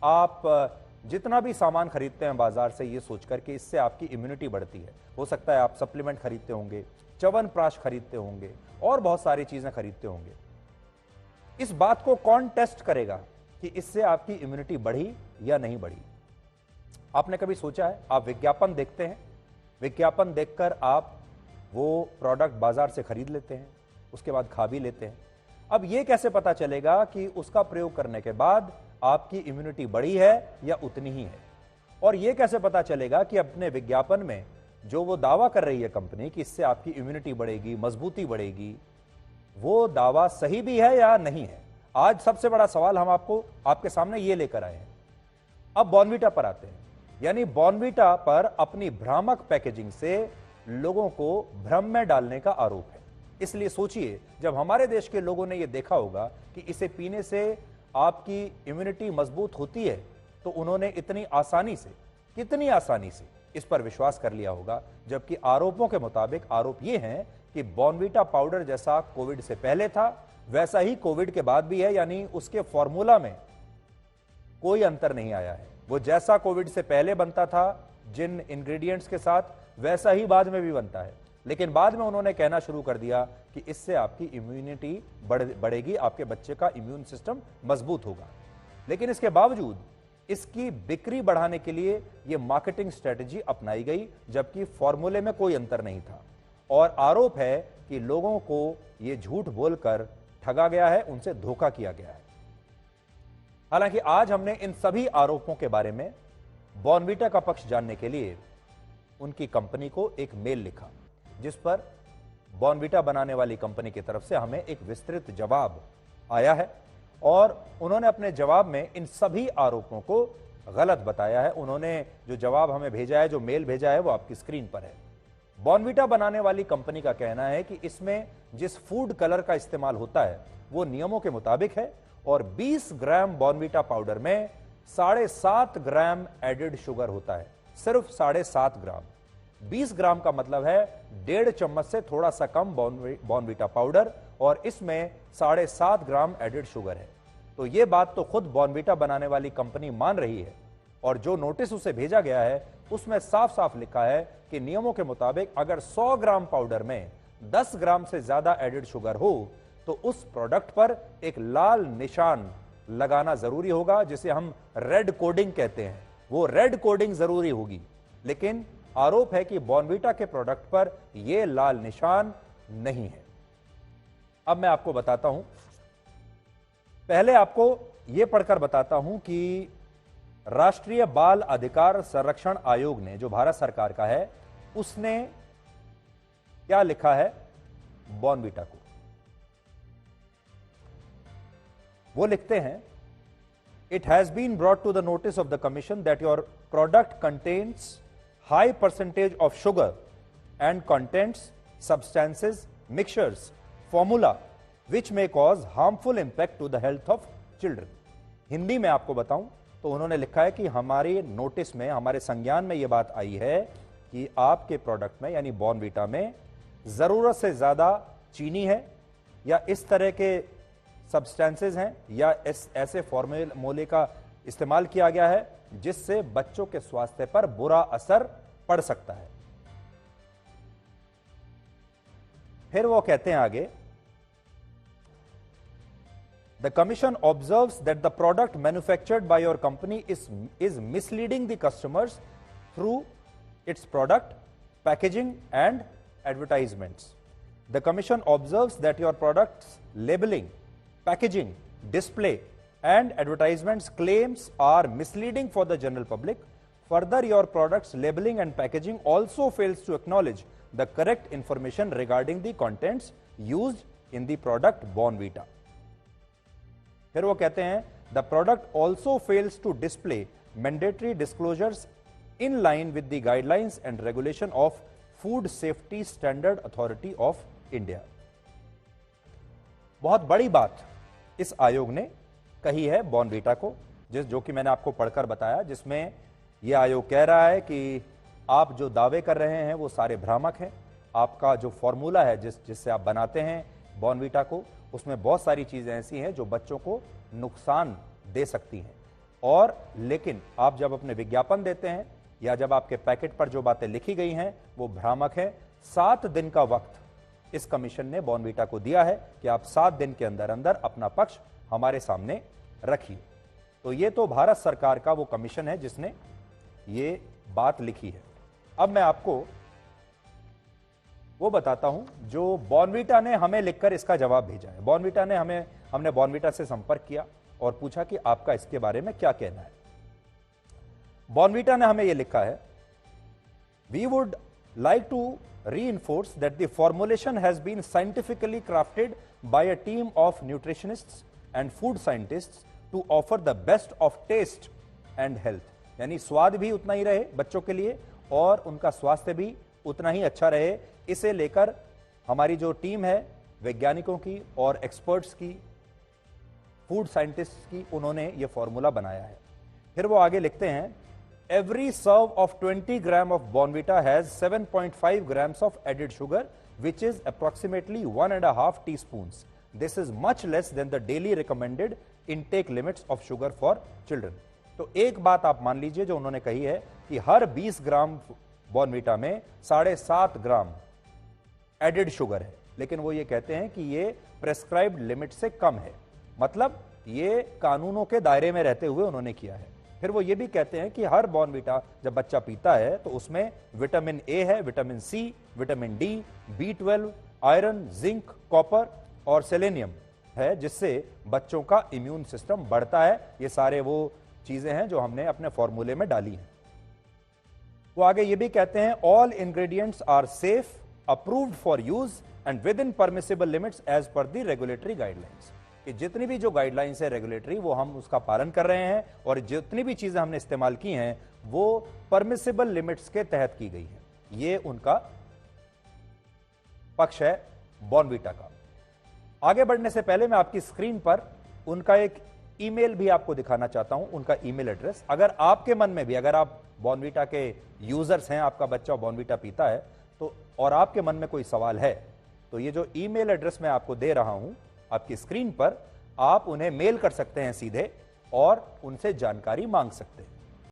आप जितना भी सामान खरीदते हैं बाजार से, ये सोचकर कि इससे आपकी इम्यूनिटी बढ़ती है। हो सकता है आप सप्लीमेंट खरीदते होंगे, च्यवनप्राश खरीदते होंगे और बहुत सारी चीजें खरीदते होंगे। इस बात को कौन टेस्ट करेगा कि इससे आपकी इम्यूनिटी बढ़ी या नहीं बढ़ी? आपने कभी सोचा है? आप विज्ञापन देखते हैं, विज्ञापन देखकर आप वो प्रोडक्ट बाजार से खरीद लेते हैं, उसके बाद खा भी लेते हैं। अब यह कैसे पता चलेगा कि उसका प्रयोग करने के बाद आपकी इम्यूनिटी बढ़ी है या उतनी ही है? और यह कैसे पता चलेगा कि अपने विज्ञापन में जो वो दावा कर रही है कंपनी कि इससे आपकी इम्यूनिटी बढ़ेगी, मजबूती बढ़ेगी, वो दावा सही भी है या नहीं है? आज सबसे बड़ा सवाल हम आपके सामने ये लेकर आए हैं। अब बॉर्नवीटा पर आते हैं। यानी बॉर्नवीटा पर अपनी भ्रामक पैकेजिंग से लोगों को भ्रम में डालने का आरोप है। इसलिए सोचिए, जब हमारे देश के लोगों ने यह देखा होगा कि इसे पीने से आपकी इम्यूनिटी मजबूत होती है, तो उन्होंने कितनी आसानी से इस पर विश्वास कर लिया होगा। जबकि आरोपों के मुताबिक आरोप यह है कि बॉर्नवीटा पाउडर जैसा कोविड से पहले था, वैसा ही कोविड के बाद भी है। यानी उसके फॉर्मूला में कोई अंतर नहीं आया है। वो जैसा कोविड से पहले बनता था जिन इंग्रेडिएंट्स के साथ, वैसा ही बाद में भी बनता है। लेकिन बाद में उन्होंने कहना शुरू कर दिया कि इससे आपकी इम्यूनिटी बढ़ेगी, आपके बच्चे का इम्यून सिस्टम मजबूत होगा। लेकिन इसके बावजूद इसकी बिक्री बढ़ाने के लिए यह मार्केटिंग स्ट्रेटजी अपनाई गई, जबकि फॉर्मूले में कोई अंतर नहीं था। और आरोप है कि लोगों को यह झूठ बोलकर ठगा गया है, उनसे धोखा किया गया है। हालांकि आज हमने इन सभी आरोपों के बारे में बॉर्नवीटा का पक्ष जानने के लिए उनकी कंपनी को एक मेल लिखा, जिस पर बॉर्नवीटा बनाने वाली कंपनी की तरफ से हमें एक विस्तृत जवाब आया है। और उन्होंने अपने जवाब में इन सभी आरोपों को गलत बताया है। उन्होंने जो जवाब हमें भेजा है, जो मेल भेजा है, वो आपकी स्क्रीन पर है। बॉर्नवीटा बनाने वाली कंपनी का कहना है कि इसमें जिस फूड कलर का इस्तेमाल होता है वो नियमों के मुताबिक है, और 20 ग्राम बॉर्नवीटा पाउडर में 7.5 ग्राम एडेड शुगर होता है। सिर्फ 7.5 ग्राम। 20 ग्राम का मतलब है 1.5 चम्मच से थोड़ा सा कम बॉर्नवीटा पाउडर, और इसमें 7.5 ग्राम एडेड शुगर है। तो यह बात तो खुद बॉर्नवीटा बनाने वाली कंपनी मान रही है। और जो नोटिस उसे भेजा गया है उसमें साफ साफ लिखा है कि नियमों के मुताबिक अगर 100 ग्राम पाउडर में 10 ग्राम से ज्यादा एडेड शुगर हो तो उस प्रोडक्ट पर एक लाल निशान लगाना जरूरी होगा, जिसे हम रेड कोडिंग कहते हैं। वो रेड कोडिंग जरूरी होगी। लेकिन आरोप है कि बॉर्नवीटा के प्रोडक्ट पर यह लाल निशान नहीं है। अब मैं आपको बताता हूं, पहले आपको यह पढ़कर बताता हूं कि राष्ट्रीय बाल अधिकार संरक्षण आयोग ने, जो भारत सरकार का है, उसने क्या लिखा है बॉर्नवीटा को। वो लिखते हैं, it has been brought to the notice of the commission that your product contains high percentage of sugar and contents substances mixtures formula which may cause harmful impact to the health of children. Hindi में आपको बताऊं तो उन्होंने लिखा है कि हमारे notice में, हमारे संज्ञान में यह बात आई है कि आपके प्रोडक्ट में यानी बॉर्नवीटा में जरूरत से ज्यादा चीनी है, या इस तरह के सब्सटेंसेस हैं, या ऐसे फॉर्मूले का इस्तेमाल किया गया है जिससे बच्चों के स्वास्थ्य पर बुरा असर पड़ सकता है। फिर वो कहते हैं आगे, The Commission observes that the product manufactured by your company is misleading the customers through its product, packaging and advertisements. The Commission observes that your product's labeling, packaging, display and advertisements claims are misleading for the general public. Further, your product's labeling and packaging also fails to acknowledge the correct information regarding the contents used in the product Bournvita. फिर वो कहते हैं, the product also fails to display mandatory disclosures in line with the guidelines and regulation of food safety standard authority of India. बहुत बड़ी बात इस आयोग ने कही है बॉर्नवीटा को, जो कि मैंने आपको पढ़कर बताया, जिसमें यह आयोग कह रहा है कि आप जो दावे कर रहे हैं वो सारे भ्रामक हैं। आपका जो फॉर्मूला है जिससे आप बनाते हैं बॉर्नवीटा को, उसमें बहुत सारी चीजें ऐसी हैं जो बच्चों को नुकसान दे सकती हैं। और लेकिन आप जब अपने विज्ञापन देते हैं या जब आपके पैकेट पर जो बातें लिखी गई हैं वो भ्रामक है। 7 दिन का वक्त इस कमीशन ने बॉर्नवीटा को दिया है कि आप 7 दिन के अंदर अंदर अपना पक्ष हमारे सामने रखिए। तो ये तो भारत सरकार का वो कमीशन है जिसने ये बात लिखी है। अब मैं आपको वो बताता हूं जो बॉर्नवीटा ने हमें लिखकर इसका जवाब भेजा है। बॉर्नवीटा ने हमने बॉर्नवीटा से संपर्क किया और पूछा कि आपका इसके बारे में क्या कहना है। बॉर्नवीटा ने हमें यह लिखा है, we would like to reinforce that the formulation has been scientifically crafted by a team of nutritionists and food scientists to offer the best of taste and health। यानी स्वाद भी उतना ही रहे बच्चों के लिए और उनका स्वास्थ्य भी उतना ही अच्छा रहे, इसे लेकर हमारी जो टीम है वैज्ञानिकों की और एक्सपर्ट्स की, फूड साइंटिस्ट्स की, उन्होंने ये फॉर्मूला बनाया है। फिर वो आगे लिखते हैं, Every serve of 20 gram of Bournvita has 7.5 grams of added sugar, which is approximately 1.5 teaspoons. This is much less than the daily recommended intake limits of sugar for children. तो एक बात आप मान लीजिए जो उन्होंने कही है कि हर 20 ग्राम बॉर्नवीटा में 7.5 ग्राम एडेड शुगर है, लेकिन वो ये कहते हैं कि ये प्रेस्क्राइब्ड लिमिट से कम है। मतलब ये कानूनों के दायरे में रहते हुए उन्होंने किया है। फिर वो ये भी कहते हैं कि हर बॉर्नवीटा जब बच्चा पीता है तो उसमें विटामिन ए है, vitamin C, vitamin D, B12, iron, zinc, copper और सेलेनियम है, जिससे बच्चों का इम्यून सिस्टम बढ़ता है। ये सारे वो चीजें हैं जो हमने अपने फॉर्मूले में डाली हैं। वो आगे ये भी कहते हैं, all ingredients are safe, approved for use and within permissible limits as per the regulatory guidelines. कि जितनी भी जो गाइडलाइंस है रेगुलेटरी वो हम उसका पालन कर रहे हैं और जितनी भी चीजें हमने इस्तेमाल की हैं वो परमिसिबल लिमिट्स के तहत की गई हैं। ये उनका पक्ष है बॉर्नवीटा का। आगे बढ़ने से पहले मैं आपकी स्क्रीन पर उनका एक ईमेल भी आपको दिखाना चाहता हूं, उनका ईमेल एड्रेस। अगर आपके मन में भी, अगर आप बॉर्नवीटा के यूजर्स हैं, आपका बच्चा बॉर्नवीटा पीता है तो और आपके मन में कोई सवाल है तो ये जो ईमेल एड्रेस मैं आपको दे रहा हूं आपकी स्क्रीन पर, आप उन्हें मेल कर सकते हैं सीधे और उनसे जानकारी मांग सकते हैं।